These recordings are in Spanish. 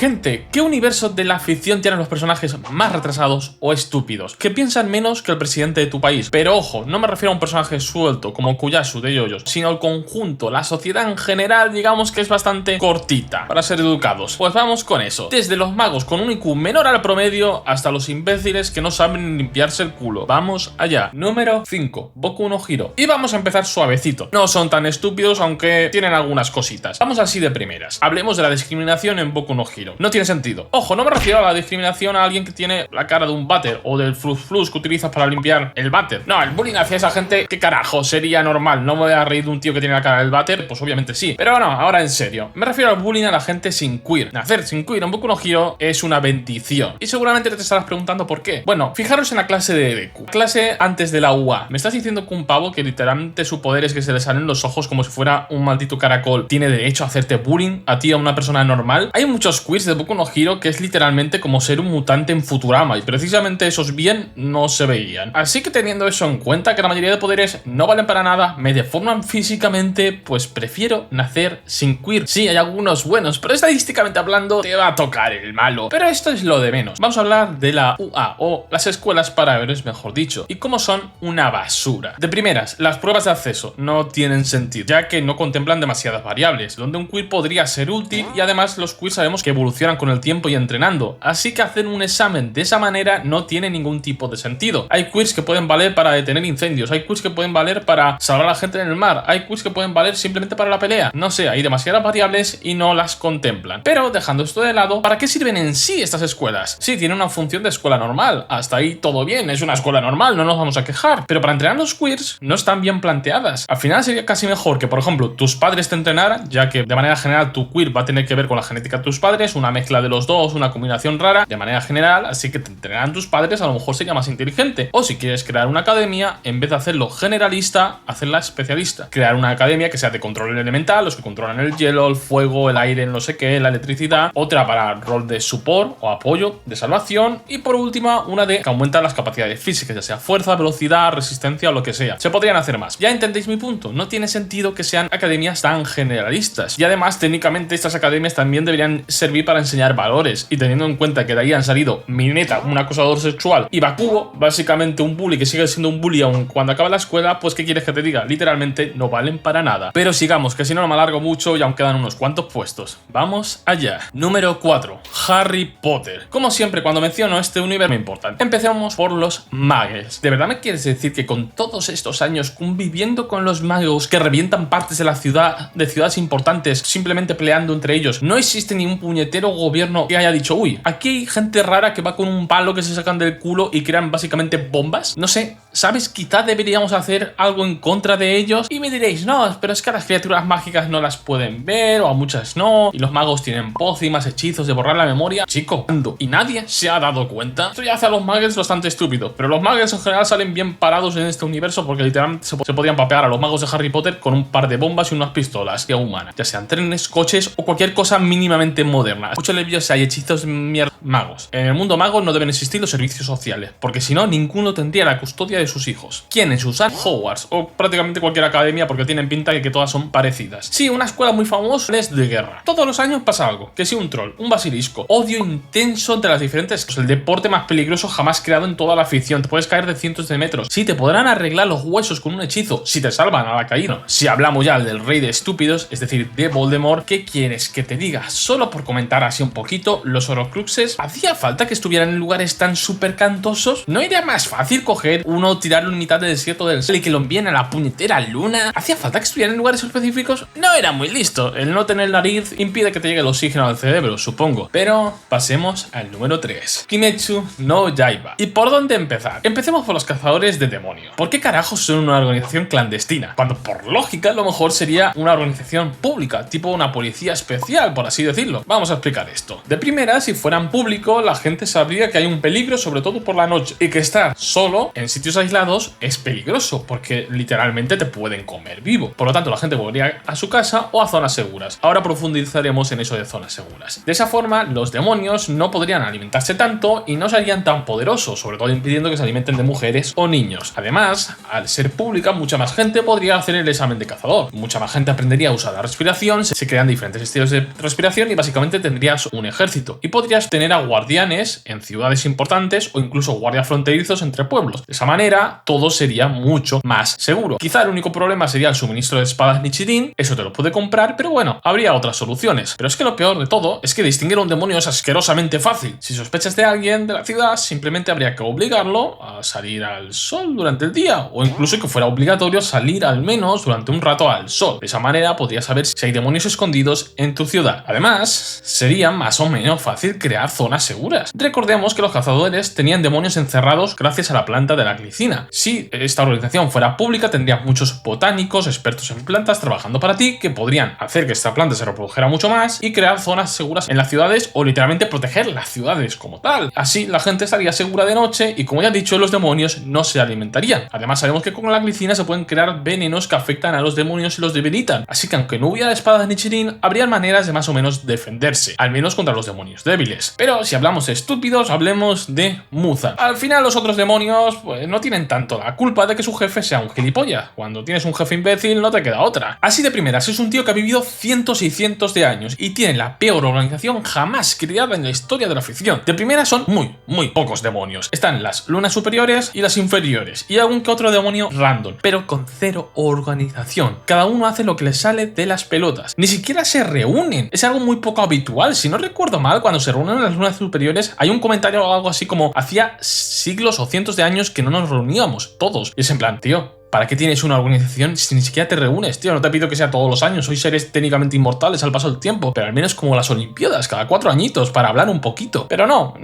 Gente, ¿qué universo de la ficción tienen los personajes más retrasados o estúpidos? Que piensan menos que el presidente de tu país. Pero ojo, no me refiero a un personaje suelto como Kuyasu de JoJo's, sino el conjunto, la sociedad en general, digamos que es bastante cortita, para ser educados. Pues vamos con eso. Desde los magos con un IQ menor al promedio hasta los imbéciles que no saben limpiarse el culo. Vamos allá. Número 5. Boku no Hero. Y vamos a empezar suavecito. No son tan estúpidos, aunque tienen algunas cositas. Vamos así de primeras. Hablemos de la discriminación en Boku no Hero. No tiene sentido. Ojo, no me refiero a la discriminación a alguien que tiene la cara de un váter o del flus que utilizas para limpiar el váter. No, el bullying hacia esa gente, ¿qué carajo sería normal? No me voy a reír de un tío que tiene la cara del váter, pues obviamente sí. Pero no, ahora en serio. Me refiero al bullying a la gente sin queer. Nacer sin queer en Boku no Hero es una bendición. Y seguramente te estarás preguntando por qué. Bueno, fijaros en la clase de Deku. Clase antes de la UA. ¿Me estás diciendo que un pavo que literalmente su poder es que se le salen los ojos como si fuera un maldito caracol tiene derecho a hacerte bullying a ti, a una persona normal? Hay muchos queers de Boku no Hero que es literalmente como ser un mutante en Futurama y precisamente esos bien no se veían. Así que teniendo eso en cuenta, que la mayoría de poderes no valen para nada, me deforman físicamente, pues prefiero nacer sin queer. Sí, hay algunos buenos, pero estadísticamente hablando te va a tocar el malo. Pero esto es lo de menos. Vamos a hablar de la UA o las escuelas para héroes, mejor dicho, y cómo son una basura. De primeras, las pruebas de acceso no tienen sentido, ya que no contemplan demasiadas variables, donde un queer podría ser útil y además los queer sabemos que evolucionan con el tiempo y entrenando, así que hacer un examen de esa manera no tiene ningún tipo de sentido. Hay queers que pueden valer para detener incendios, hay queers que pueden valer para salvar a la gente en el mar, hay queers que pueden valer simplemente para la pelea. No sé, hay demasiadas variables y no las contemplan. Pero dejando esto de lado, ¿para qué sirven en sí estas escuelas? Sí, tienen una función de escuela normal, hasta ahí todo bien, es una escuela normal, no nos vamos a quejar, pero para entrenar a los queers no están bien planteadas. Al final sería casi mejor que, por ejemplo, tus padres te entrenaran, ya que de manera general tu queer va a tener que ver con la genética de tus padres, una mezcla de los dos, una combinación rara, de manera general, así que te entrenaran tus padres, a lo mejor sería más inteligente. O si quieres crear una academia, en vez de hacerlo generalista, hacerla especialista. Crear una academia que sea de control elemental, los que controlan el hielo, el fuego, el aire, no sé qué, la electricidad, otra para rol de support o apoyo, de salvación, y por última, una de que aumenta las capacidades físicas, ya sea fuerza, velocidad, resistencia o lo que sea. Se podrían hacer más. Ya entendéis mi punto, no tiene sentido que sean academias tan generalistas. Y además, técnicamente, estas academias también deberían servir para enseñar valores, y teniendo en cuenta que de ahí han salido Mineta, un acosador sexual, y Bakugo, básicamente un bully que sigue siendo un bully aún cuando acaba la escuela, pues ¿qué quieres que te diga? Literalmente no valen para nada. Pero sigamos, que si no me alargo mucho y aún quedan unos cuantos puestos. Vamos allá. Número 4. Harry Potter. Como siempre, cuando menciono este universo me importan. Empecemos por los magos. ¿De verdad me quieres decir que con todos estos años conviviendo con los magos que revientan partes de la ciudad, de ciudades importantes, simplemente peleando entre ellos, no existe ni un puñetero gobierno que haya dicho, uy, aquí hay gente rara que va con un palo que se sacan del culo y crean básicamente bombas? No sé, ¿sabes? Quizá deberíamos hacer algo en contra de ellos. Y me diréis, no, pero es que a las criaturas mágicas no las pueden ver, o a muchas no, y los magos tienen pócimas, hechizos de borrar la memoria. Chico, ¿cuándo? ¿Y nadie se ha dado cuenta? Esto ya hace a los magos bastante estúpidos, pero los magos en general salen bien parados en este universo porque literalmente se podían papear a los magos de Harry Potter con un par de bombas y unas pistolas que humanas, ya sean trenes, coches o cualquier cosa mínimamente moderna. Mucho leviosa y hechizos mierda magos. En el mundo mago no deben existir los servicios sociales, porque si no, ninguno tendría la custodia de sus hijos. ¿Quiénes usan? Hogwarts o prácticamente cualquier academia, porque tienen pinta de que todas son parecidas. Sí, una escuela muy famosa es de guerra. Todos los años pasa algo, que si un troll, un basilisco, odio intenso entre las diferentes cosas, el deporte más peligroso jamás creado en toda la ficción, te puedes caer de cientos de metros. Sí, te podrán arreglar los huesos con un hechizo, si te salvan a la caída. Si hablamos ya del rey de estúpidos, es decir, de Voldemort, ¿qué quieres que te diga? Solo por comentar así un poquito, los horocruxes, ¿hacía falta que estuvieran en lugares tan súper cantosos? ¿No iría más fácil coger uno, tirarlo en mitad del desierto del sol y que lo envíen a la puñetera luna? ¿Hacía falta que estuvieran en lugares específicos? No era muy listo. El no tener nariz impide que te llegue el oxígeno al cerebro, supongo. Pero pasemos al número 3. Kimetsu no Yaiba. ¿Y por dónde empezar? Empecemos por los cazadores de demonios. ¿Por qué carajos son una organización clandestina? Cuando por lógica lo mejor sería una organización pública, tipo una policía especial, por así decirlo. Vamos a explicar esto. De primera, si fueran público, la gente sabría que hay un peligro, sobre todo por la noche, y que estar solo en sitios aislados es peligroso, porque literalmente te pueden comer vivo. Por lo tanto, la gente volvería a su casa o a zonas seguras. Ahora profundizaremos en eso de zonas seguras. De esa forma, los demonios no podrían alimentarse tanto y no serían tan poderosos, sobre todo impidiendo que se alimenten de mujeres o niños. Además, al ser pública, mucha más gente podría hacer el examen de cazador. Mucha más gente aprendería a usar la respiración, se crean diferentes estilos de respiración y básicamente te tendrías un ejército y podrías tener a guardianes en ciudades importantes o incluso guardias fronterizos entre pueblos. De esa manera todo sería mucho más seguro. Quizá el único problema sería el suministro de espadas Nichirin, eso te lo puede comprar, pero bueno, habría otras soluciones. Pero es que lo peor de todo es que distinguir a un demonio es asquerosamente fácil. Si sospechas de alguien de la ciudad, simplemente habría que obligarlo a salir al sol durante el día, o incluso que fuera obligatorio salir al menos durante un rato al sol. De esa manera podrías saber si hay demonios escondidos en tu ciudad. Además, sería más o menos fácil crear zonas seguras. Recordemos que los cazadores tenían demonios encerrados gracias a la planta de la glicina. Si esta organización fuera pública, tendrías muchos botánicos expertos en plantas trabajando para ti que podrían hacer que esta planta se reprodujera mucho más y crear zonas seguras en las ciudades o literalmente proteger las ciudades como tal. Así la gente estaría segura de noche y, como ya he dicho, los demonios no se alimentarían. Además, sabemos que con la glicina se pueden crear venenos que afectan a los demonios y los debilitan. Así que aunque no hubiera espadas Nichirin, habría maneras de más o menos defenderse, al menos contra los demonios débiles. Pero si hablamos de estúpidos, hablemos de Muzan. Al final los otros demonios pues no tienen tanto la culpa de que su jefe sea un gilipollas. Cuando tienes un jefe imbécil no te queda otra. Así de primeras, es un tío que ha vivido cientos y cientos de años y tiene la peor organización jamás creada en la historia de la ficción. De primeras son muy pocos demonios. Están las lunas superiores y las inferiores y algún que otro demonio random, pero con cero organización. Cada uno hace lo que le sale de las pelotas. Ni siquiera se reúnen. Es algo muy poco habitual. Si no recuerdo mal, cuando se reúnen las lunas superiores hay un comentario o algo así como hacía siglos o cientos de años que no nos reuníamos todos. Y es en plan, tío, ¿para qué tienes una organización si ni siquiera te reúnes, tío? No te pido que sea todos los años, sois seres técnicamente inmortales al paso del tiempo, pero al menos como las Olimpiadas, cada 4 añitos, para hablar un poquito. Pero no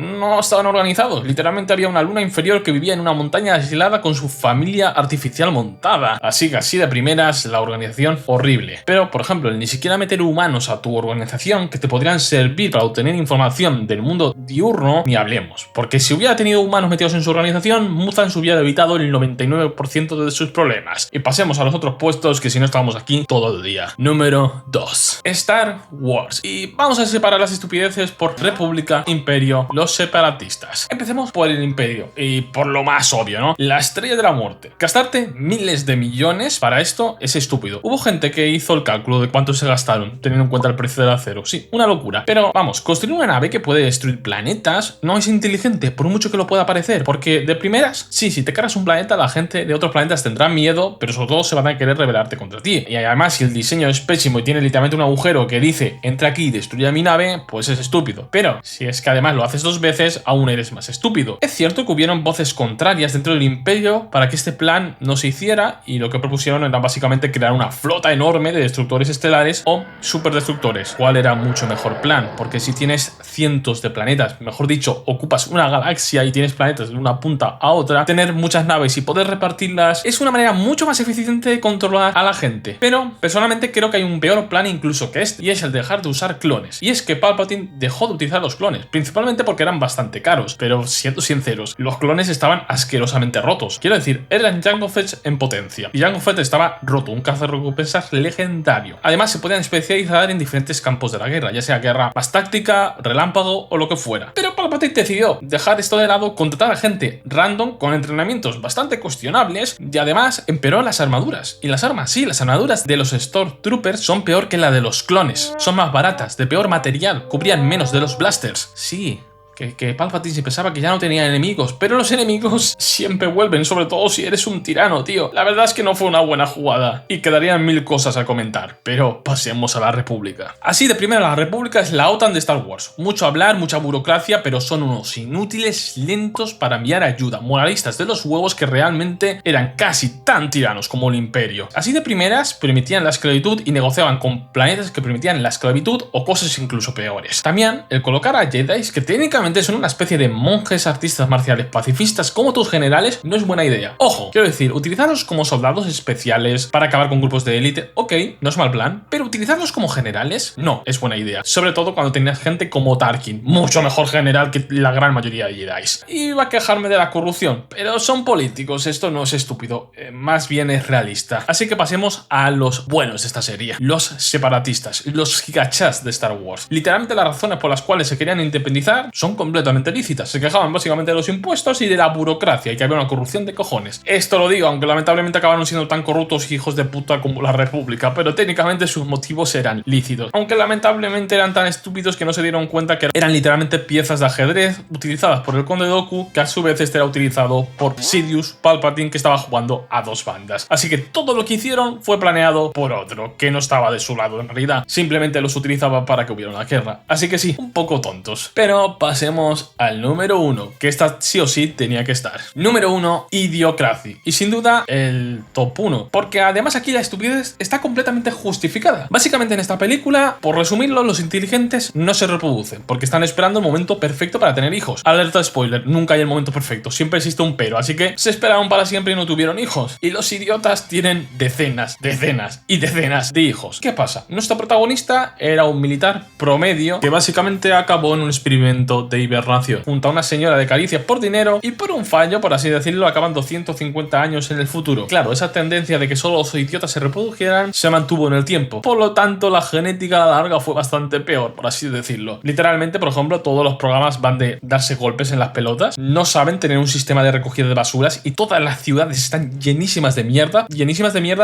estaban organizados. Literalmente había una luna inferior que vivía en una montaña aislada con su familia artificial montada. Así que así de primeras, la organización horrible. Pero, por ejemplo, el ni siquiera meter humanos a tu organización que te podrían servir para obtener información del mundo diurno, ni hablemos. Porque si hubiera tenido humanos metidos en su organización, Muzan se hubiera evitado el 99% de sus problemas. Y pasemos a los otros puestos que si no estábamos aquí todo el día. Número 2. Star Wars. Y vamos a separar las estupideces por República, Imperio, los separatistas. Empecemos por el Imperio y por lo más obvio, ¿no? La estrella de la muerte. Gastarte miles de millones para esto es estúpido. Hubo gente que hizo el cálculo de cuánto se gastaron teniendo en cuenta el precio del acero. Sí, una locura. Pero vamos, construir una nave que puede destruir planetas no es inteligente, por mucho que lo pueda parecer, porque de primeras, sí, si te cargas un planeta, la gente de otros planetas tendrá miedo, pero sobre todo se van a querer rebelarte contra ti. Y además, si el diseño es pésimo y tiene literalmente un agujero que dice entra aquí y destruye mi nave, pues es estúpido. Pero si es que además lo haces 2 veces, aún eres más estúpido. Es cierto que hubieron voces contrarias dentro del Imperio para que este plan no se hiciera, y lo que propusieron era básicamente crear una flota enorme de destructores estelares o superdestructores. ¿Cuál era mucho mejor plan? Porque si tienes cientos de planetas, mejor dicho, ocupas una galaxia y tienes planetas de una punta a otra, tener muchas naves y poder repartirlas es una manera mucho más eficiente de controlar a la gente. Pero personalmente creo que hay un peor plan incluso que este, y es el de dejar de usar clones. Y es que Palpatine dejó de utilizar los clones, principalmente porque eran bastante caros, pero siendo sinceros, los clones estaban asquerosamente rotos. Quiero decir, eran Jango Fett en potencia, y Jango Fett estaba roto, un cazarrecompensas legendario. Además, se podían especializar en diferentes campos de la guerra, ya sea guerra más táctica, relámpago o lo que fuera. Pero Palpatine decidió dejar esto de lado, contratar a gente random con entrenamientos bastante cuestionables, y además empeoró las armaduras. Y las armas, sí, las armaduras de los Stormtroopers son peor que la de los clones. Son más baratas, de peor material, cubrían menos de los blasters. Sí, que Palpatine se pensaba que ya no tenía enemigos, pero los enemigos siempre vuelven, sobre todo si eres un tirano, tío. La verdad es que no fue una buena jugada y quedarían 1000 cosas a comentar, pero pasemos a la República. Así de primero, la República es la OTAN de Star Wars. Mucho hablar, mucha burocracia, pero son unos inútiles lentos para enviar ayuda, moralistas de los huevos que realmente eran casi tan tiranos como el Imperio. Así de primeras, permitían la esclavitud y negociaban con planetas que permitían la esclavitud o cosas incluso peores. También, el colocar a Jedi, que técnicamente son una especie de monjes artistas marciales pacifistas como tus generales, no es buena idea. Ojo, quiero decir, utilizarlos como soldados especiales para acabar con grupos de élite, ok, no es mal plan, pero utilizarlos como generales no es buena idea, sobre todo cuando tenías gente como Tarkin, mucho mejor general que la gran mayoría de Jedi. Iba a quejarme de la corrupción, pero son políticos, esto no es estúpido, más bien es realista. Así que pasemos a los buenos de esta serie, los separatistas, los gigachás de Star Wars. Literalmente las razones por las cuales se querían independizar son son completamente lícitas. Se quejaban básicamente de los impuestos y de la burocracia y que había una corrupción de cojones. Esto lo digo, aunque lamentablemente acabaron siendo tan corruptos hijos de puta como la República, pero técnicamente sus motivos eran lícitos. Aunque lamentablemente eran tan estúpidos que no se dieron cuenta que eran literalmente piezas de ajedrez utilizadas por el Conde Dooku, que a su vez este era utilizado por Sidious Palpatine, que estaba jugando a dos bandas. Así que todo lo que hicieron fue planeado por otro, que no estaba de su lado en realidad, simplemente los utilizaba para que hubiera una guerra. Así que sí, un poco tontos. Pero pasemos al número 1, que esta sí o sí tenía que estar. Número 1, Idiocracy. Y sin duda el top 1, porque además aquí la estupidez está completamente justificada. Básicamente en esta película, por resumirlo, los inteligentes no se reproducen, porque están esperando el momento perfecto para tener hijos. Alerta spoiler, nunca hay el momento perfecto, siempre existe un pero, así que se esperaron para siempre y no tuvieron hijos. Y los idiotas tienen decenas y decenas de hijos. ¿Qué pasa? Nuestro protagonista era un militar promedio que básicamente acabó en un experimento de hibernación junto a una señora de caricias por dinero, y por un fallo, por así decirlo, acaban 250 años en el futuro. Claro, esa tendencia de que solo los idiotas se reprodujeran se mantuvo en el tiempo. Por lo tanto, la genética a la larga fue bastante peor, por así decirlo. Literalmente, por ejemplo, todos los programas van de darse golpes en las pelotas. No saben tener un sistema de recogida de basuras y todas las ciudades están llenísimas de mierda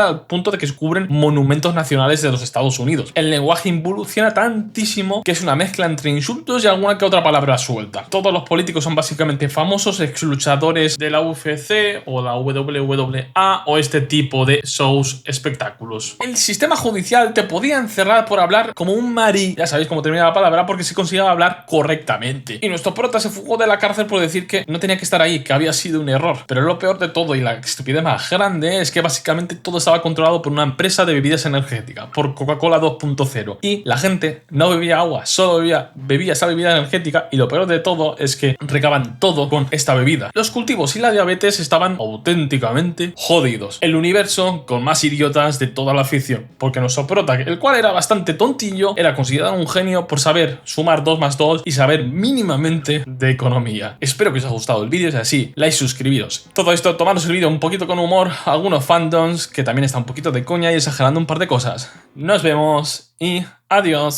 al punto de que se cubren monumentos nacionales de los Estados Unidos. El lenguaje involuciona tantísimo que es una mezcla entre insultos y alguna que otra palabra suelta. Todos los políticos son básicamente famosos ex luchadores de la UFC o la WWA o este tipo de shows espectáculos. El sistema judicial te podía encerrar por hablar como un marí, ya sabéis cómo termina la palabra, porque se conseguía hablar correctamente. Y nuestro prota se fugó de la cárcel por decir que no tenía que estar ahí, que había sido un error. Pero lo peor de todo y la estupidez más grande es que básicamente todo estaba controlado por una empresa de bebidas energéticas, por Coca-Cola 2.0. Y la gente no bebía agua, solo bebía esa bebida energética, y lo peor de todo es que regaban todo con esta bebida. Los cultivos y la diabetes estaban auténticamente jodidos. El universo con más idiotas de toda la ficción, porque nuestro prota, el cual era bastante tontillo, era considerado un genio por saber sumar 2 más 2 y saber mínimamente de economía. Espero que os haya gustado el vídeo, si es así, like, suscribiros. Todo esto, tomaros el vídeo un poquito con humor, algunos fandoms que también está un poquito de coña y exagerando un par de cosas. Nos vemos y adiós.